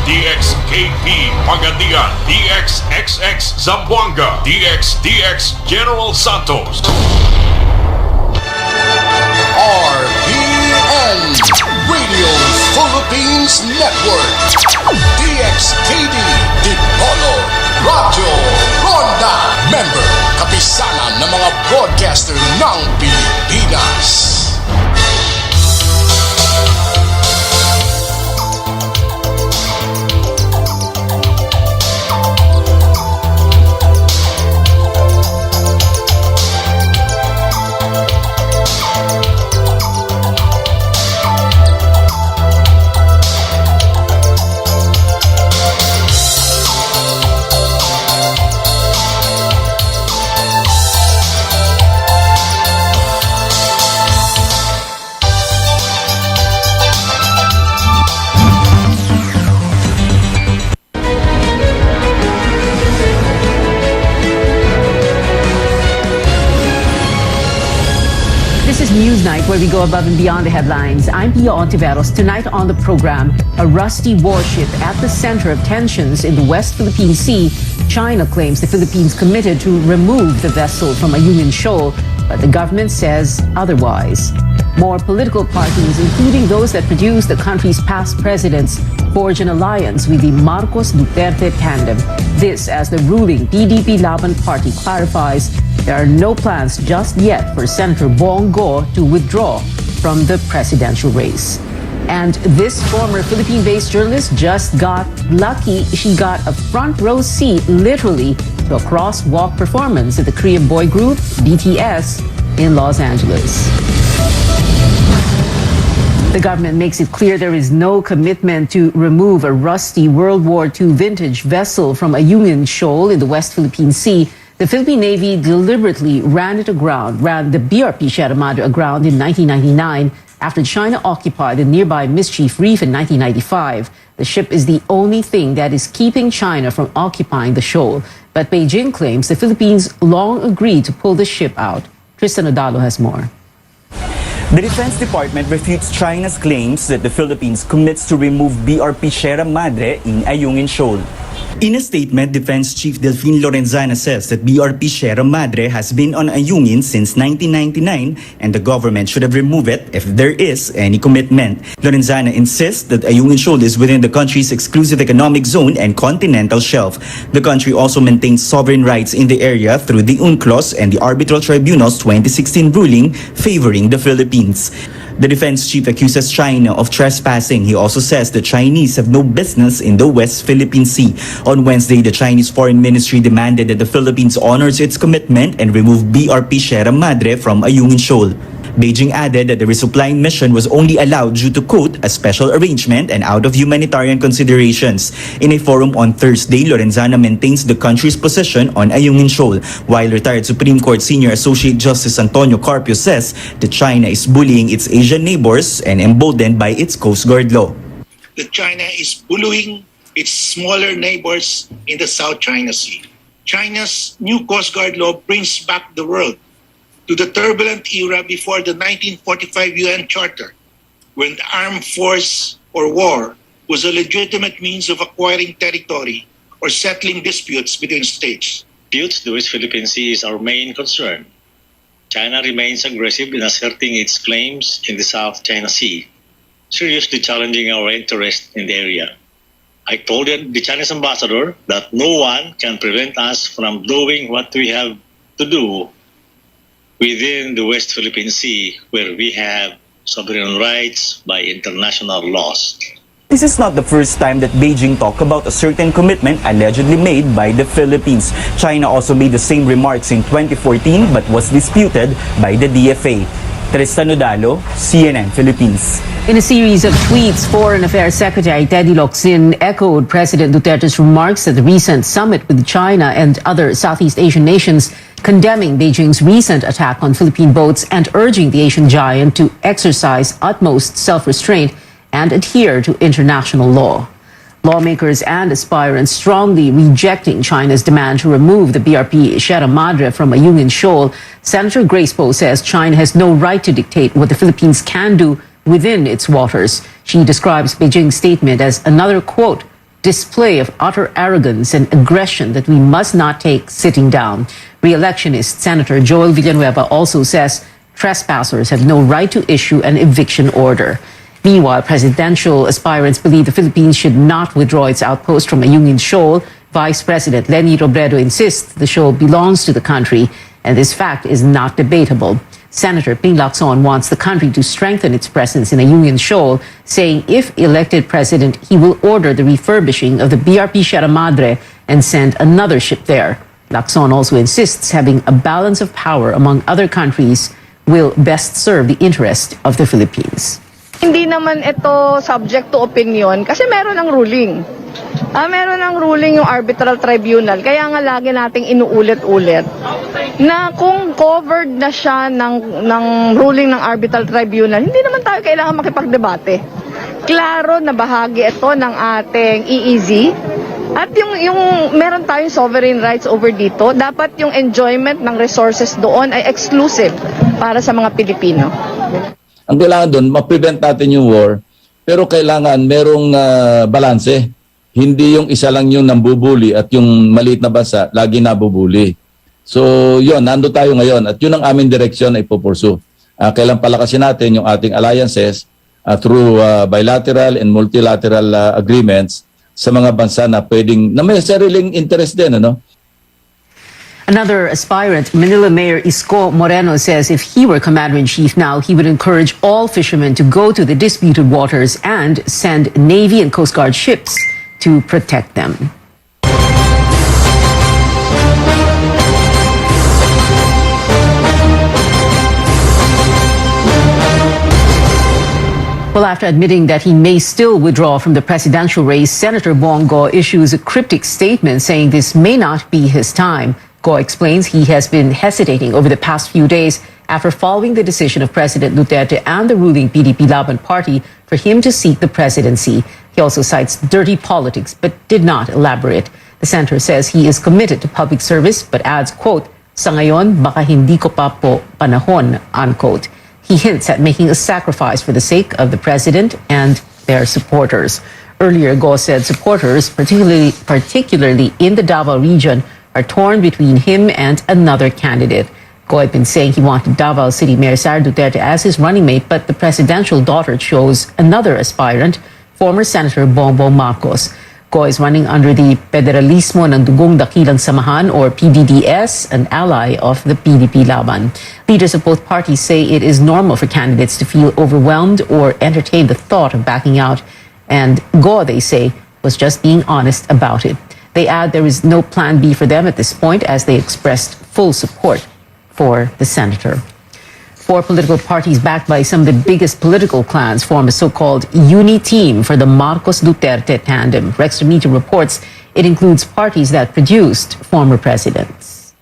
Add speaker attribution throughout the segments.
Speaker 1: DXKP Pagadian, DXXX Zamboanga, DXDX General Santos.
Speaker 2: RPN Radio Philippines Network, DXKD Dipolo Radio Ronda, member kapisanan ng mga broadcaster ng Pilipinas.
Speaker 3: Newsnight, where we go above and beyond the headlines. I'm Pia Ontiveros. Tonight on the program, a rusty warship at the center of tensions in the West Philippine Sea. China claims the Philippines committed to remove the vessel from Ayungin Shoal, but the government says otherwise. More political parties, including those that produce the country's past presidents, forge an alliance with the Marcos-Duterte tandem. This as the ruling PDP Laban party clarifies there are no plans just yet for Senator Bongo to withdraw from the presidential race. And this former Philippine-based journalist just got lucky. She got a front row seat, literally, to a crosswalk performance at the Korean boy group BTS in Los Angeles. The government makes it clear there is no commitment to remove a rusty World War II vintage vessel from Ayungin Shoal in the West Philippine Sea. The Philippine Navy deliberately ran the BRP Sierra Madre aground in 1999 after China occupied the nearby Mischief Reef in 1995. The ship is the only thing that is keeping China from occupying the shoal. But Beijing claims the Philippines long agreed to pull the ship out. Tristan Odalo has more.
Speaker 4: The Defense Department refutes China's claims that the Philippines commits to remove BRP Sierra Madre in Ayungin Shoal. In a statement, Defense Chief Delfin Lorenzana says that BRP Sierra Madre has been on Ayungin since 1999 and the government should have removed it if there is any commitment. Lorenzana insists that Ayungin Shoal is within the country's exclusive economic zone and continental shelf. The country also maintains sovereign rights in the area through the UNCLOS and the Arbitral Tribunal's 2016 ruling favoring the Philippines. The defense chief accuses China of trespassing. He also says the Chinese have no business in the West Philippine Sea. On Wednesday, the Chinese Foreign Ministry demanded that the Philippines honors its commitment and remove BRP Sierra Madre from Ayungin Shoal. Beijing added that the resupplying mission was only allowed due to, quote, a special arrangement and out of humanitarian considerations. In a forum on Thursday, Lorenzana maintains the country's position on Ayungin Shoal, while retired Supreme Court Senior Associate Justice Antonio Carpio says that China is bullying its Asian neighbors and emboldened by its Coast Guard law.
Speaker 5: That China is bullying its smaller neighbors in the South China Sea. China's new Coast Guard law brings back the world to the turbulent era before the 1945 UN Charter, when the armed force or war was a legitimate means of acquiring territory or settling disputes between states.
Speaker 6: Disputes the West Philippine Sea is our main concern. China remains aggressive in asserting its claims in the South China Sea, seriously challenging our interest in the area. I told the Chinese ambassador that no one can prevent us from doing what we have to do within the West Philippine Sea, where we have sovereign rights by international laws.
Speaker 4: This is not the first time that Beijing talked about a certain commitment allegedly made by the Philippines. China also made the same remarks in 2014 but was disputed by the DFA. Tristan Odalo, CNN Philippines.
Speaker 3: In a series of tweets, Foreign Affairs Secretary Teddy Locsin echoed President Duterte's remarks at the recent summit with China and other Southeast Asian nations, condemning Beijing's recent attack on Philippine boats and urging the Asian giant to exercise utmost self-restraint and adhere to international law. Lawmakers and aspirants strongly rejecting China's demand to remove the BRP Sierra Madre from Ayungin Shoal. Senator Grace Poe says China has no right to dictate what the Philippines can do within its waters. She describes Beijing's statement as another, quote, display of utter arrogance and aggression that we must not take sitting down. Re-electionist Senator Joel Villanueva also says trespassers have no right to issue an eviction order. Meanwhile, presidential aspirants believe the Philippines should not withdraw its outpost from Ayungin Shoal. Vice President Leni Robredo insists the shoal belongs to the country, and this fact is not debatable. Senator Ping Lacson wants the country to strengthen its presence in Ayungin Shoal, saying if elected president, he will order the refurbishing of the BRP Sierra Madre and send another ship there. Lacson also insists having a balance of power among other countries will best serve the interest of the Philippines.
Speaker 7: Hindi naman ito subject to opinion kasi meron ng ruling. Meron ng ruling yung arbitral tribunal. Kaya nga lagi nating inuulit-ulit na kung covered na siya ng ruling ng arbitral tribunal, hindi naman tayo kailangan makipagdebate. Klaro na bahagi ito ng ating EEZ. At yung meron tayong sovereign rights over dito, dapat yung enjoyment ng resources doon ay exclusive para sa mga Pilipino.
Speaker 8: Ang kailangan doon, ma-prevent natin yung war, pero kailangan merong balanse. Hindi yung isa lang yung nambubuli at yung maliit na bansa lagi nabubuli. So yun, nando tayo ngayon at yun ang aming direksyon ay pupursue. Kailan palakasin natin yung ating alliances through bilateral and multilateral agreements sa mga bansa na pwedeng, na may sariling interest din, ano?
Speaker 3: Another aspirant, Manila Mayor Isko Moreno, says if he were commander-in-chief now, he would encourage all fishermen to go to the disputed waters and send Navy and Coast Guard ships to protect them. Well, after admitting that he may still withdraw from the presidential race, Senator Bongo issues a cryptic statement saying this may not be his time. Go explains he has been hesitating over the past few days after following the decision of President Duterte and the ruling PDP Laban party for him to seek the presidency. He also cites dirty politics but did not elaborate. The senator says he is committed to public service but adds, quote, "Sa ngayon, baka hindi ko pa po panahon," unquote. He hints at making a sacrifice for the sake of the president and their supporters. Earlier, Go said supporters, particularly in the Davao region, are torn between him and another candidate. Go had been saying he wanted Davao City Mayor Sara Duterte as his running mate, but the presidential daughter chose another aspirant, former Senator Bongbong Marcos. Go is running under the Federalismo ng Dugong Dakilang Samahan, or PDDS, an ally of the PDP Laban. Leaders of both parties say it is normal for candidates to feel overwhelmed or entertain the thought of backing out, and Go, they say, was just being honest about it. They add there is no plan B for them at this point, as they expressed full support for the senator. Four political parties backed by some of the biggest political clans form a so-called uni-team for the Marcos-Duterte tandem. Rexter Media reports it includes parties that produced former presidents.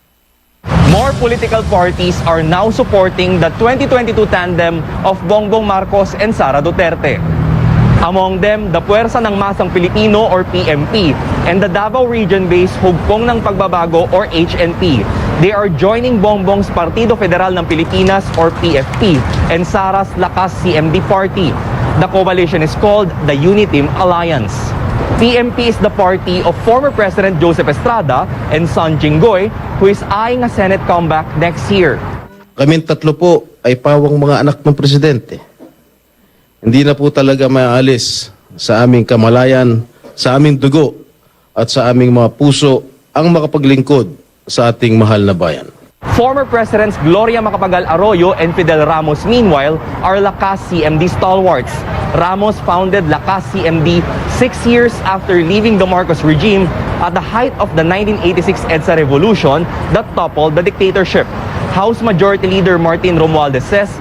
Speaker 9: More political parties are now supporting the 2022 tandem of Bongbong Marcos and Sara Duterte. Among them, the Puwersa ng Masang Pilipino or PMP and the Davao Region-based Hugpong ng Pagbabago or HNP. They are joining Bongbong's Partido Federal ng Pilipinas or PFP and Sara's Lakas CMD party. The coalition is called the Uniteam Alliance. PMP is the party of former President Joseph Estrada and son Jinggoy, who is eyeing a Senate comeback next year.
Speaker 10: Kaming tatlo po ay pawang mga anak ng presidente. Hindi na po talaga maalis sa aming kamalayan, sa aming dugo, at sa aming mga puso ang makapaglingkod sa ating mahal na bayan.
Speaker 9: Former Presidents Gloria Macapagal Arroyo and Fidel Ramos, meanwhile, are Lakas CMD stalwarts. Ramos founded Lakas CMD 6 years after leaving the Marcos regime at the height of the 1986 EDSA revolution that toppled the dictatorship. House Majority Leader Martin Romualdez says